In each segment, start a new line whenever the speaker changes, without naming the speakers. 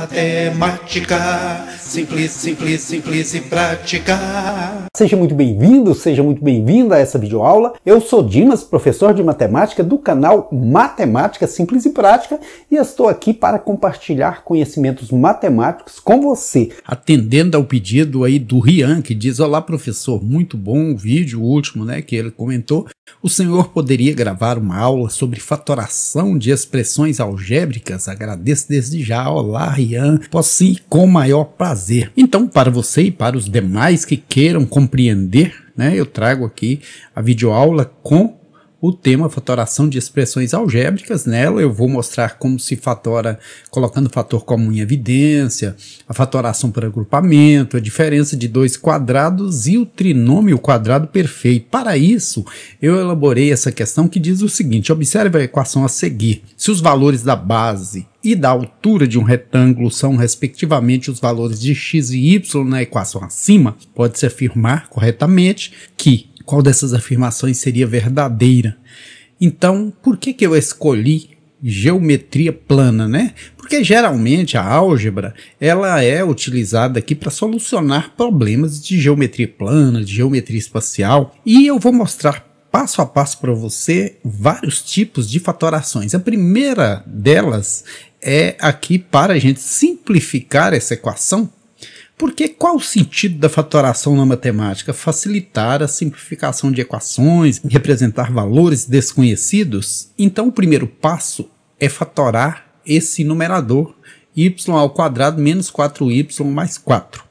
Matemática, simples, simples, simples e prática.
Seja muito bem-vindo, seja muito bem-vinda a essa videoaula. Eu sou Dimas, professor de matemática do canal Matemática Simples e Prática, e estou aqui para compartilhar conhecimentos matemáticos com você.
Atendendo ao pedido aí do Rian, que diz: olá professor, muito bom o vídeo, o último, né, que ele comentou. O senhor poderia gravar uma aula sobre fatoração de expressões algébricas? Agradeço desde já. Olá, Rian. Posso sim, com o maior prazer. Então, para você e para os demais que queiram compreender, né, eu trago aqui a videoaula com o tema fatoração de expressões algébricas. Nela eu vou mostrar como se fatora colocando o fator comum em evidência, a fatoração por agrupamento, a diferença de dois quadrados e o trinômio quadrado perfeito. Para isso, eu elaborei essa questão que diz o seguinte: observe a equação a seguir. Se os valores da base e da altura de um retângulo são respectivamente os valores de x e y na equação acima, pode-se afirmar corretamente que qual dessas afirmações seria verdadeira. Então, por que eu escolhi geometria plana, né? Porque geralmente a álgebra ela é utilizada aqui para solucionar problemas de geometria plana, de geometria espacial, e eu vou mostrar passo a passo para você vários tipos de fatorações. A primeira delas é aqui para a gente simplificar essa equação. Porque qual o sentido da fatoração na matemática? Facilitar a simplificação de equações, representar valores desconhecidos. Então o primeiro passo é fatorar esse numerador y ao quadrado menos 4y mais 4.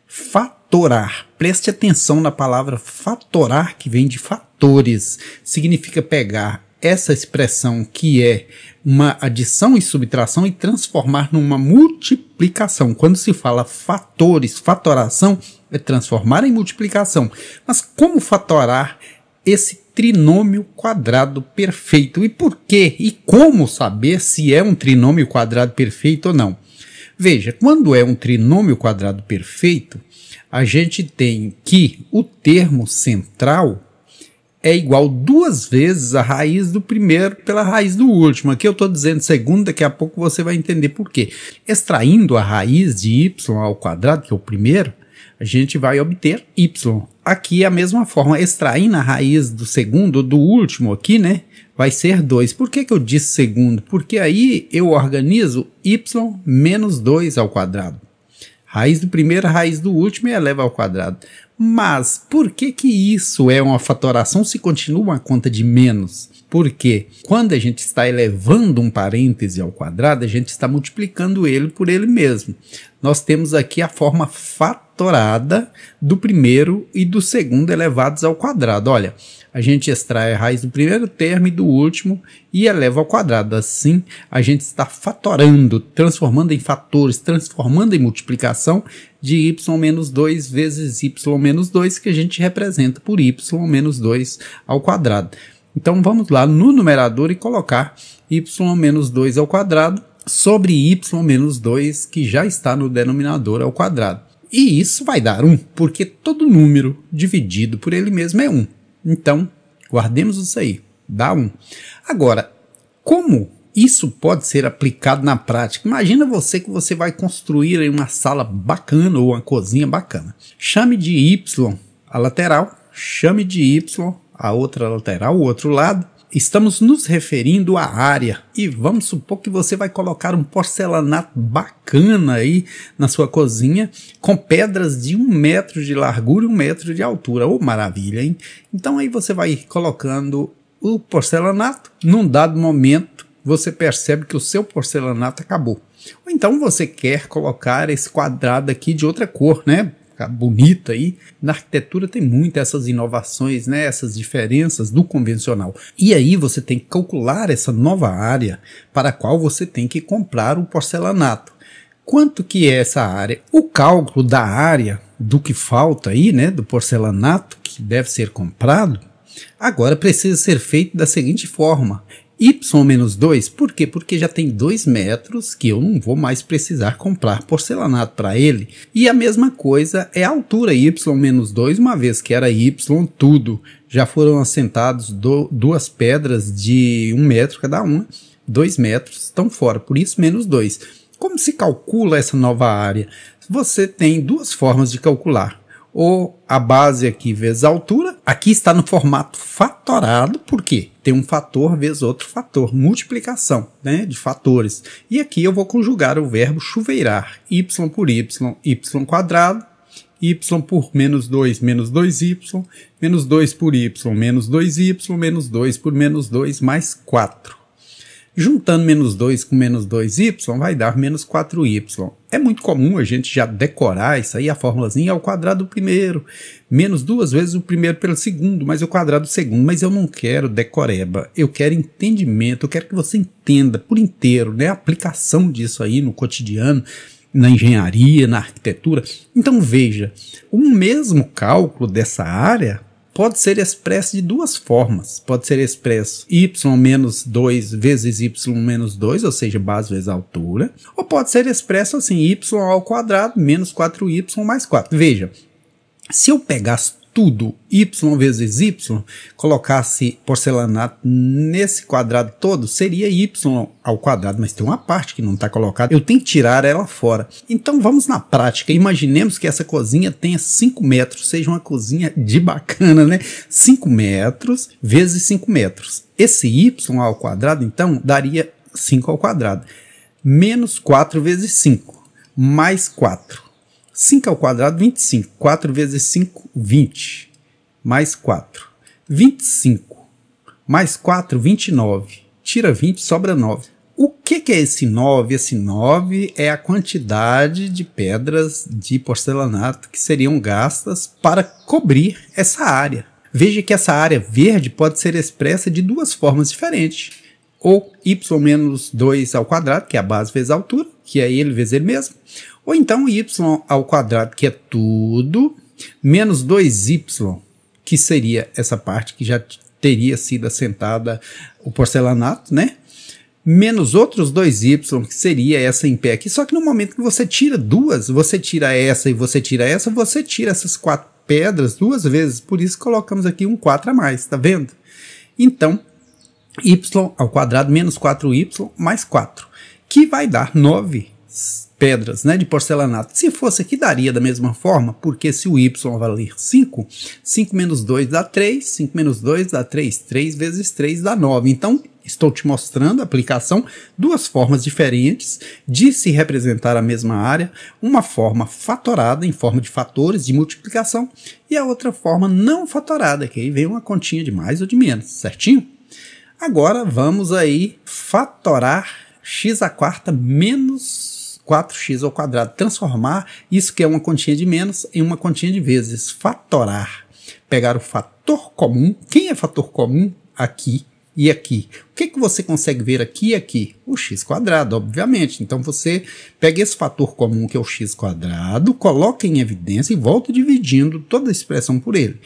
Fatorar. Preste atenção na palavra fatorar, que vem de fatores. Significa pegar essa expressão que é uma adição e subtração e transformar numa multiplicação. Quando se fala fatores, fatoração é transformar em multiplicação. Mas como fatorar esse trinômio quadrado perfeito? E por quê? E como saber se é um trinômio quadrado perfeito ou não? Veja, quando é um trinômio quadrado perfeito, a gente tem que o termo central é igual 2 vezes a raiz do primeiro pela raiz do último. Aqui eu estou dizendo segundo, daqui a pouco você vai entender por quê. Extraindo a raiz de y ao quadrado, que é o primeiro, a gente vai obter y. Aqui é a mesma forma, extraindo a raiz do segundo, do último aqui, né, vai ser 2. Por que eu disse segundo? Porque aí eu organizo y menos 2 ao quadrado. Raiz do primeiro, raiz do último e eleva ao quadrado. Mas por que isso é uma fatoração se continua uma conta de menos? Porque quando a gente está elevando um parêntese ao quadrado, a gente está multiplicando ele por ele mesmo. Nós temos aqui a forma fatorada do primeiro e do segundo elevados ao quadrado. Olha, a gente extrai a raiz do primeiro termo e do último e eleva ao quadrado. Assim, a gente está fatorando, transformando em fatores, transformando em multiplicação de y menos 2 vezes y menos 2, que a gente representa por y menos 2 ao quadrado. Então vamos lá no numerador e colocar y menos 2 ao quadrado sobre y menos 2, que já está no denominador ao quadrado. E isso vai dar 1, porque todo número dividido por ele mesmo é 1. Então, guardemos isso aí, dá 1. Agora, como isso pode ser aplicado na prática? Imagina você que você vai construir aí uma sala bacana ou uma cozinha bacana. Chame de y a lateral, chame de y a outra lateral, o outro lado. Estamos nos referindo à área e vamos supor que você vai colocar um porcelanato bacana aí na sua cozinha com pedras de 1 metro de largura e 1 metro de altura. Oh, maravilha, hein? Então aí você vai colocando o porcelanato. Num dado momento você percebe que o seu porcelanato acabou. Ou então você quer colocar esse quadrado aqui de outra cor, né? Bonita aí. Na arquitetura tem muitas essas inovações, né? Essas diferenças do convencional. E aí você tem que calcular essa nova área para a qual você tem que comprar o porcelanato. Quanto que é essa área? O cálculo da área do que falta aí, né? Do porcelanato que deve ser comprado, agora precisa ser feito da seguinte forma: y menos 2, por quê? Porque já tem 2 metros que eu não vou mais precisar comprar porcelanato para ele. E a mesma coisa é a altura y menos 2, uma vez que era y tudo. Já foram assentados 2 pedras de 1 metro cada uma, 2 metros estão fora, por isso menos 2. Como se calcula essa nova área? Você tem duas formas de calcular. Ou a base aqui vezes a altura, aqui está no formato fatorado, por quê? Tem um fator vezes outro fator, multiplicação, né, de fatores. E aqui eu vou conjugar o verbo chuveirar, y por y quadrado, y por menos 2y, menos 2 por y, menos 2y, menos 2 por menos 2, mais 4. Juntando menos 2 com menos 2y vai dar menos 4y. É muito comum a gente já decorar isso aí, a formulazinha ao quadrado do primeiro, menos 2 vezes o primeiro pelo segundo, mais o quadrado do segundo. Mas eu não quero decoreba, eu quero entendimento, eu quero que você entenda por inteiro, né, a aplicação disso aí no cotidiano, na engenharia, na arquitetura. Então veja, o mesmo cálculo dessa área pode ser expresso de duas formas. Pode ser expresso y menos 2 vezes y menos 2, ou seja, base vezes altura. Ou pode ser expresso assim, y ao quadrado menos 4y mais 4. Veja, se eu pegasse tudo, y vezes y, colocasse porcelanato nesse quadrado todo, seria y ao quadrado, mas tem uma parte que não está colocada, eu tenho que tirar ela fora. Então vamos na prática, imaginemos que essa cozinha tenha 5 metros, seja uma cozinha de bacana, né? 5 metros vezes 5 metros. Esse y ao quadrado, então, daria 5 ao quadrado, menos 4 vezes 5, mais 4. 5 ao quadrado, 25. 4 vezes 5, 20. Mais 4. 25. Mais 4, 29. Tira 20, sobra 9. O que é esse 9? Esse 9 é a quantidade de pedras de porcelanato que seriam gastas para cobrir essa área. Veja que essa área verde pode ser expressa de duas formas diferentes. Ou y menos 2 ao quadrado, que é a base vezes a altura, que é ele vezes ele mesmo. Ou então y ao quadrado, que é tudo, menos 2y, que seria essa parte que já teria sido assentada o porcelanato, né? Menos outros 2y, que seria essa em pé aqui. Só que no momento que você tira duas, você tira essa e você tira essa, você tira essas 4 pedras duas vezes. Por isso colocamos aqui um 4 a mais, tá vendo? Então, y ao quadrado menos 4y mais 4, que vai dar 9 pedras, né, de porcelanato. Se fosse aqui, daria da mesma forma, porque se o y valer 5, 5 menos 2 dá 3, 5 menos 2 dá 3, 3 vezes 3 dá 9. Então, estou te mostrando a aplicação, duas formas diferentes de se representar a mesma área, uma forma fatorada, em forma de fatores de multiplicação, e a outra forma não fatorada, que aí vem uma continha de mais ou de menos, certinho? Agora, vamos aí fatorar x à quarta menos 4x ao quadrado, transformar isso que é uma continha de menos em uma continha de vezes, fatorar, pegar o fator comum. Quem é fator comum? Aqui e aqui. O que você consegue ver aqui e aqui? O x quadrado, obviamente. Então você pega esse fator comum que é o x quadrado, coloca em evidência e volta dividindo toda a expressão por ele.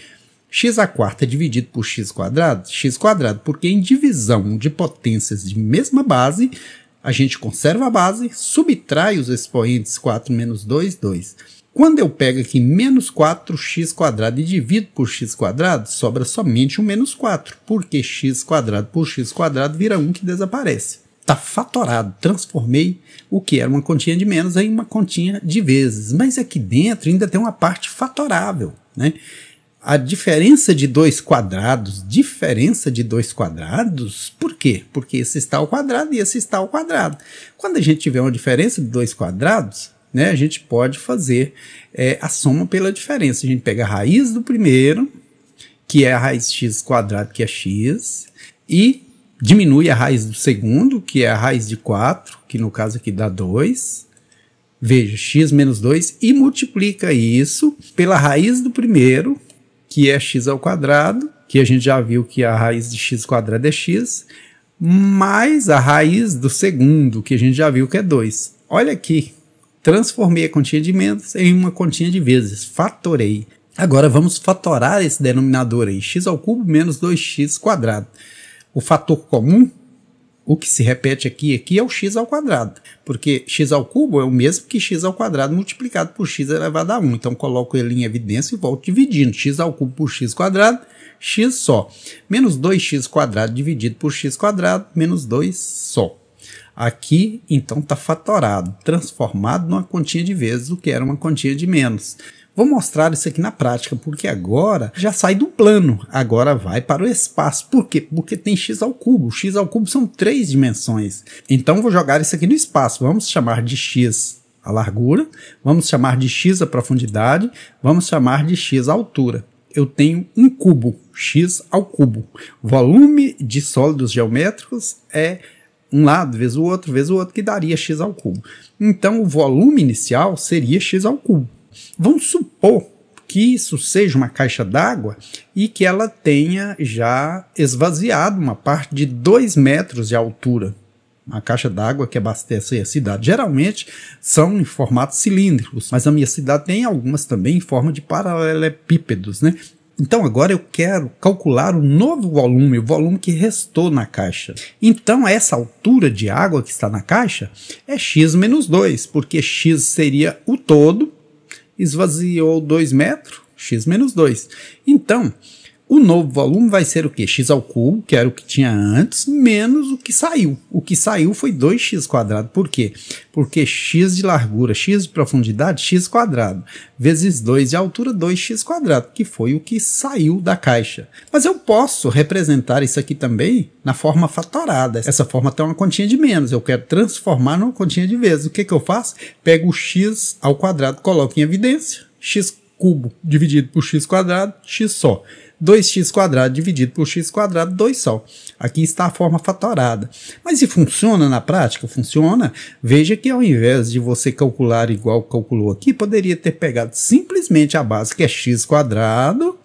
X à quarta dividido por x quadrado, porque em divisão de potências de mesma base, a gente conserva a base, subtrai os expoentes 4 menos 2, 2. Quando eu pego aqui menos 4x quadrado e divido por x quadrado, sobra somente um menos 4, porque x quadrado por x quadrado vira 1 que desaparece. Está fatorado, transformei o que era uma continha de menos em uma continha de vezes. Mas aqui dentro ainda tem uma parte fatorável, né? A diferença de 2 quadrados, por quê? Porque esse está ao quadrado e esse está ao quadrado. Quando a gente tiver uma diferença de 2 quadrados, né, a gente pode fazer a soma pela diferença. A gente pega a raiz do primeiro, que é a raiz de x quadrado, que é x, e diminui a raiz do segundo, que é a raiz de 4, que no caso aqui dá 2. Veja, x menos 2, e multiplica isso pela raiz do primeiro, que é x ao quadrado, que a gente já viu que a raiz de x quadrado é x, mais a raiz do segundo, que a gente já viu que é 2. Olha aqui, transformei a continha de menos em uma continha de vezes, fatorei. Agora vamos fatorar esse denominador aí, x ao cubo menos 2x quadrado. O fator comum, o que se repete aqui é o x ao quadrado, porque x ao cubo é o mesmo que x ao quadrado multiplicado por x elevado a 1. Então coloco ele em evidência e volto dividindo. X ao cubo por x quadrado, x só. Menos 2x quadrado dividido por x quadrado, menos 2 só. Aqui, então, está fatorado, transformado numa continha de vezes, o que era uma continha de menos. Vou mostrar isso aqui na prática, porque agora já sai do plano, agora vai para o espaço. Por quê? Porque tem x ao cubo. X ao cubo são 3 dimensões. Então vou jogar isso aqui no espaço. Vamos chamar de x a largura, vamos chamar de x a profundidade, vamos chamar de x a altura. Eu tenho um cubo, x ao cubo. Volume de sólidos geométricos é um lado vezes o outro, que daria x ao cubo. Então o volume inicial seria x ao cubo. Vamos supor que isso seja uma caixa d'água e que ela tenha já esvaziado uma parte de 2 metros de altura. Uma caixa d'água que abastece a cidade. Geralmente são em formatos cilíndricos, mas a minha cidade tem algumas também em forma de paralelepípedos, né? Então agora eu quero calcular o novo volume, o volume que restou na caixa. Então essa altura de água que está na caixa é x menos 2, porque x seria o todo, esvaziou 2 metros, x menos 2. Então, o novo volume vai ser o quê? X ao cubo, que era o que tinha antes, menos o que saiu. O que saiu foi 2x quadrado. Por quê? Porque x de largura, x de profundidade, x quadrado, vezes 2 de altura, 2x quadrado, que foi o que saiu da caixa. Mas eu posso representar isso aqui também na forma fatorada. Essa forma tem uma continha de menos. Eu quero transformar numa continha de vezes. O que eu faço? Pego o x ao quadrado, coloco em evidência. X cubo dividido por x quadrado, x só. 2x quadrado dividido por x quadrado, 2 só. Aqui está a forma fatorada. Mas se funciona na prática? Funciona. Veja que ao invés de você calcular igual calculou aqui, poderia ter pegado simplesmente a base, que é x quadrado,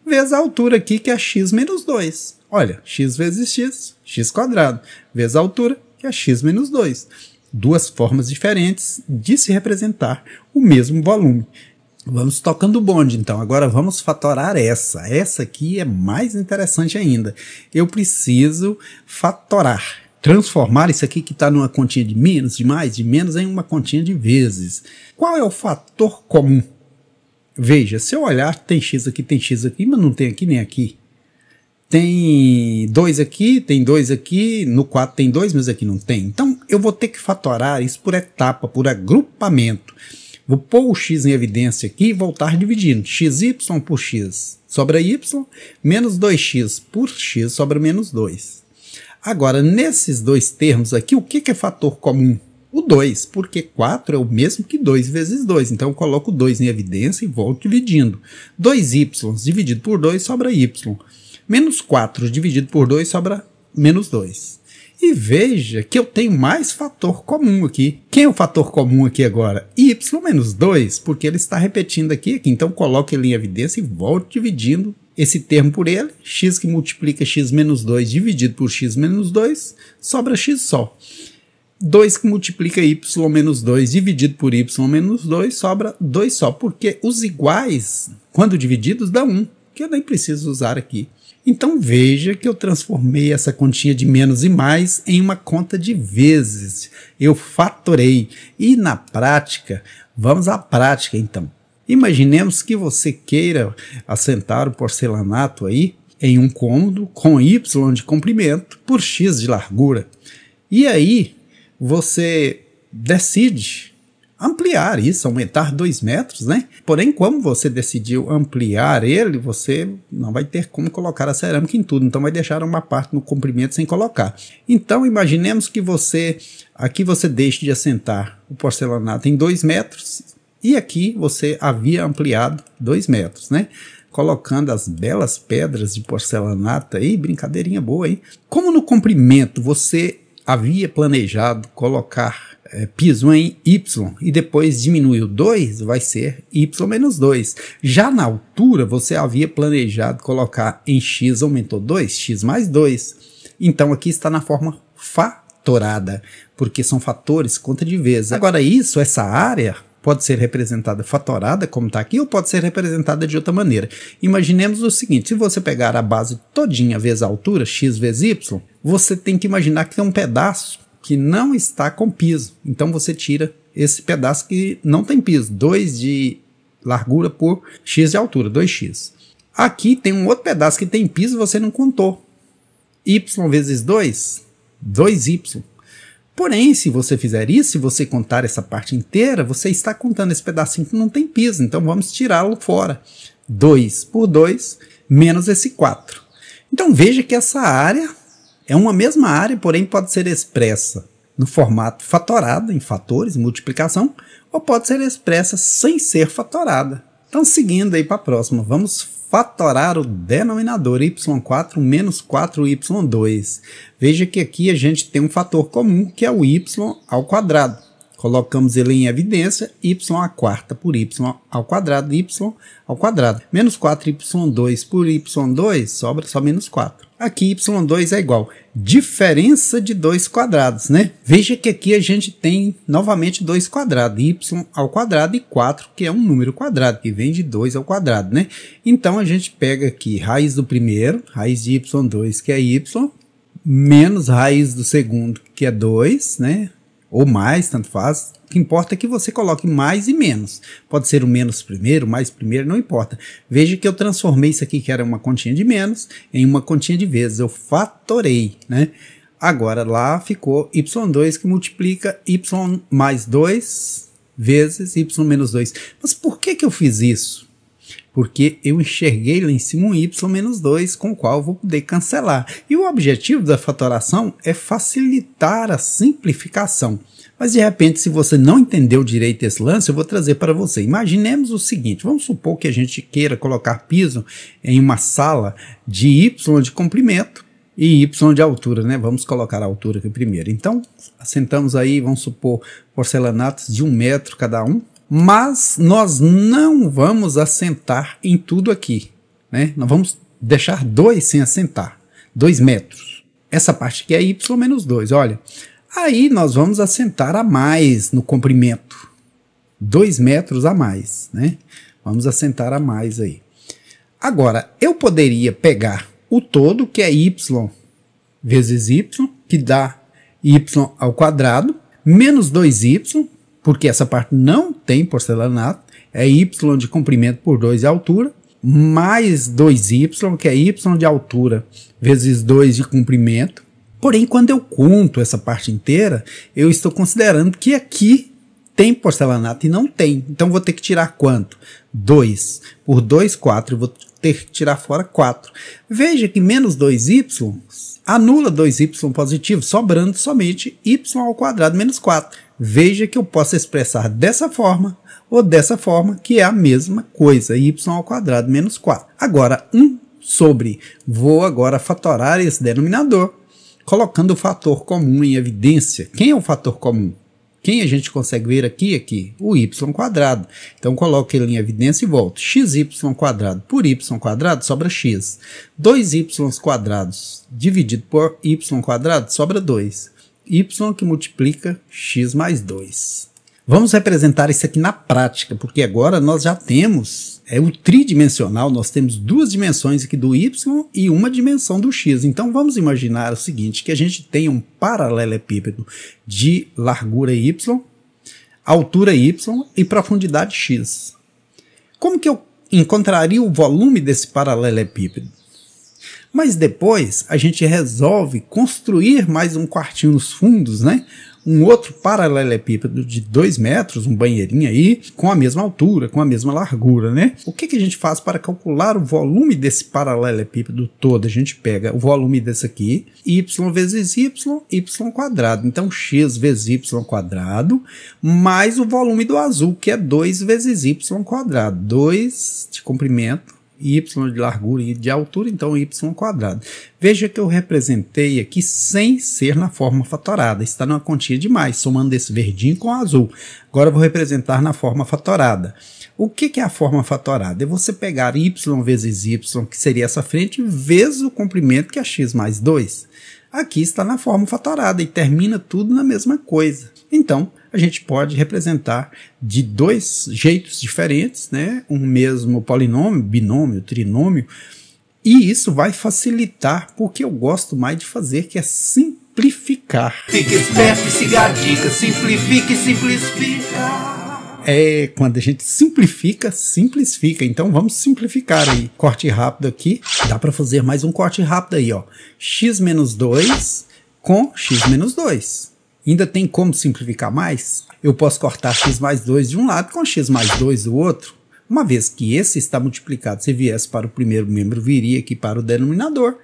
vezes a altura aqui, que é x menos 2. Olha, x vezes x, x quadrado, vezes a altura, que é x menos 2. Duas formas diferentes de se representar o mesmo volume. Vamos tocando o bonde, então. Agora vamos fatorar essa. Essa aqui é mais interessante ainda. Eu preciso fatorar. Transformar isso aqui que está numa continha de menos, de mais, de menos, em uma continha de vezes. Qual é o fator comum? Veja, se eu olhar, tem x aqui, mas não tem aqui nem aqui. Tem 2 aqui, tem 2 aqui, no 4 tem 2, mas aqui não tem. Então, eu vou ter que fatorar isso por etapa, por agrupamento. Vou pôr o x em evidência aqui e voltar dividindo. Xy por x sobra y, menos 2x por x sobra menos 2. Agora, nesses dois termos aqui, o que é fator comum? O 2, porque 4 é o mesmo que 2 vezes 2. Então, eu coloco 2 em evidência e volto dividindo. 2y dividido por 2 sobra y. Menos 4 dividido por 2 sobra menos 2. E veja que eu tenho mais fator comum aqui. Quem é o fator comum aqui agora? Y menos 2, porque ele está repetindo aqui. Então, coloque ele em evidência e volte dividindo esse termo por ele. X que multiplica x menos 2 dividido por x menos 2, sobra x só. 2 que multiplica y menos 2 dividido por y menos 2, sobra 2 só. Porque os iguais, quando divididos, dá 1, que eu nem preciso usar aqui. Então veja que eu transformei essa continha de menos e mais em uma conta de vezes. Eu fatorei. E na prática, vamos à prática então. Imaginemos que você queira assentar o porcelanato aí em um cômodo com y de comprimento por x de largura. E aí você decide ampliar isso, aumentar 2 metros, né? Porém, como você decidiu ampliar ele, você não vai ter como colocar a cerâmica em tudo, então vai deixar uma parte no comprimento sem colocar. Então, imaginemos que aqui você deixe de assentar o porcelanato em 2 metros e aqui você havia ampliado 2 metros, né? Colocando as belas pedras de porcelanato aí, brincadeirinha boa aí. Como no comprimento você havia planejado colocar piso em y e depois diminuiu 2, vai ser y menos 2. Já na altura, você havia planejado colocar em x, aumentou 2, x mais 2. Então aqui está na forma fatorada, porque são fatores, conta de vezes. Agora essa área pode ser representada fatorada, como está aqui, ou pode ser representada de outra maneira. Imaginemos o seguinte, se você pegar a base todinha vezes a altura, x vezes y, você tem que imaginar que tem um pedaço que não está com piso. Então você tira esse pedaço que não tem piso. 2 de largura por x de altura, 2x. Aqui tem um outro pedaço que tem piso e você não contou. Y vezes 2, 2y. Porém, se você fizer isso, se você contar essa parte inteira, você está contando esse pedacinho que não tem piso. Então vamos tirá-lo fora. 2 por 2 menos esse 4. Então veja que essa área é uma mesma área, porém pode ser expressa no formato fatorado, em fatores, multiplicação, ou pode ser expressa sem ser fatorada. Então seguindo aí para a próxima, vamos fatorar o denominador y4 menos 4y2. Veja que aqui a gente tem um fator comum, que é o y ao quadrado. Colocamos ele em evidência, y à quarta por y ao quadrado, y ao quadrado. Menos 4y2 por y2, sobra só menos 4. Aqui y2 é igual diferença de 2 quadrados, né? Veja que aqui a gente tem novamente 2 quadrados, y ao quadrado e 4, que é um número quadrado, que vem de 2 ao quadrado, né? Então a gente pega aqui raiz do primeiro, raiz de y2, que é y, menos raiz do segundo, que é 2, né? Ou mais, tanto faz. O que importa é que você coloque mais e menos. Pode ser o menos primeiro, mais primeiro, não importa. Veja que eu transformei isso aqui, que era uma continha de menos, em uma continha de vezes. Eu fatorei, né? Agora lá ficou y2 que multiplica y mais 2 vezes y menos 2. Mas por que eu fiz isso? Porque eu enxerguei lá em cima um y menos 2, com o qual eu vou poder cancelar. E o objetivo da fatoração é facilitar a simplificação. Mas de repente, se você não entendeu direito esse lance, eu vou trazer para você. Imaginemos o seguinte, vamos supor que a gente queira colocar piso em uma sala de y de comprimento e y de altura, né? Vamos colocar a altura aqui primeiro. Então, assentamos aí, vamos supor, porcelanatos de 1 metro cada um. Mas nós não vamos assentar em tudo aqui, né? Nós vamos deixar 2 sem assentar, 2 metros. Essa parte aqui é y menos 2, olha. Aí nós vamos assentar a mais no comprimento, 2 metros a mais, né? Vamos assentar a mais aí. Agora, eu poderia pegar o todo, que é y vezes y, que dá y ao quadrado, menos 2y, porque essa parte não tem porcelanato, é y de comprimento por 2 de altura, mais 2y, que é y de altura, vezes 2 de comprimento. Porém, quando eu conto essa parte inteira, eu estou considerando que aqui tem porcelanato e não tem. Então, vou ter que tirar quanto? 2 por 2, 4. Eu vou ter que tirar fora 4. Veja que menos 2y anula 2y positivo, sobrando somente y ao quadrado menos 4. Veja que eu posso expressar dessa forma ou dessa forma, que é a mesma coisa, y ao quadrado menos 4. Agora, 1 sobre, vou agora fatorar esse denominador, colocando o fator comum em evidência. Quem é o fator comum? Quem a gente consegue ver aqui? O y quadrado. Então, coloco ele em evidência e volto. Xy quadrado por y quadrado sobra x. 2y quadrados dividido por y quadrado sobra 2. Y que multiplica x mais 2. Vamos representar isso aqui na prática, porque agora nós já temos, o tridimensional, nós temos 2 dimensões aqui do y e uma dimensão do x. Então vamos imaginar o seguinte, que a gente tem um paralelepípedo de largura y, altura y e profundidade x. Como que eu encontraria o volume desse paralelepípedo? Mas depois a gente resolve construir mais um quartinho nos fundos, né? Um outro paralelepípedo de 2 metros, um banheirinho aí, com a mesma altura, com a mesma largura, né? O que a gente faz para calcular o volume desse paralelepípedo todo? A gente pega o volume desse aqui, y vezes y quadrado. Então, x vezes y quadrado, mais o volume do azul, que é 2 vezes y quadrado. 2 de comprimento, y de largura e de altura, então y quadrado. Veja que eu representei aqui sem ser na forma fatorada, está numa continha de mais, somando esse verdinho com o azul. Agora eu vou representar na forma fatorada. O que é a forma fatorada? É você pegar y vezes y, que seria essa frente, vezes o comprimento, que é x mais 2. Aqui está na forma fatorada e termina tudo na mesma coisa. Então, a gente pode representar de 2 jeitos diferentes, né? Um mesmo polinômio, binômio, trinômio, e isso vai facilitar, porque eu gosto mais de fazer, que é simplificar.
Fique esperto e siga a dica, simplifique e simplifica.
Quando a gente simplifica, simplifica. Então vamos simplificar aí. Corte rápido aqui. Dá para fazer mais um corte rápido aí, ó. X menos 2 com x menos 2. Ainda tem como simplificar mais? Eu posso cortar x mais 2 de um lado com x mais 2 do outro. Uma vez que esse está multiplicado, se viesse para o primeiro membro, viria aqui para o denominador.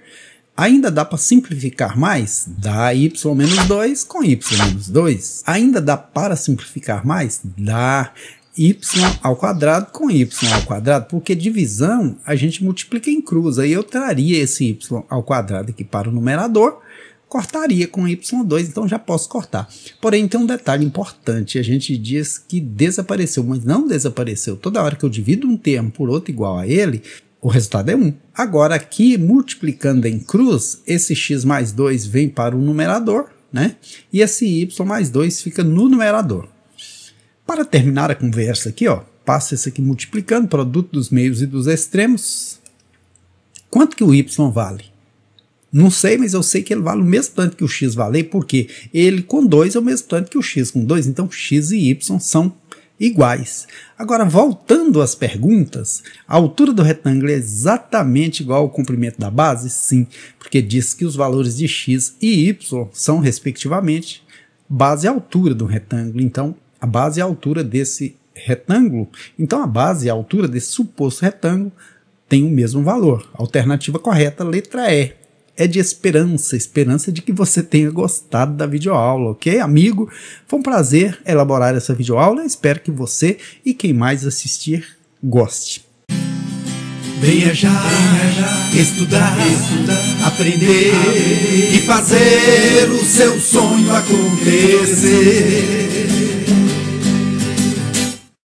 Ainda dá para simplificar mais? Dá y menos 2 com y menos 2. Ainda dá para simplificar mais? Dá y ao quadrado com y ao quadrado, porque divisão a gente multiplica em cruz. Aí eu traria esse y ao quadrado aqui para o numerador, cortaria com y2, então já posso cortar. Porém, tem um detalhe importante, a gente diz que desapareceu, mas não desapareceu. Toda hora que eu divido um termo por outro igual a ele, o resultado é 1. Agora aqui, multiplicando em cruz, esse x mais 2 vem para o numerador, né? E esse y mais 2 fica no numerador. Para terminar a conversa aqui, ó, passa isso aqui multiplicando, produto dos meios e dos extremos. Quanto que o y vale? Não sei, mas eu sei que ele vale o mesmo tanto que o x vale, porque ele com 2 é o mesmo tanto que o x com 2, então x e y são iguais. Agora, voltando às perguntas, a altura do retângulo é exatamente igual ao comprimento da base? Sim, porque diz que os valores de x e y são, respectivamente, base e altura do retângulo. Então, a base e a altura desse retângulo, então a base e a altura desse suposto retângulo tem o mesmo valor. Alternativa correta, letra E. É de esperança de que você tenha gostado da videoaula, ok, amigo? Foi um prazer elaborar essa videoaula, espero que você e quem mais assistir goste.
Venha já estudar, aprender e fazer o seu sonho acontecer.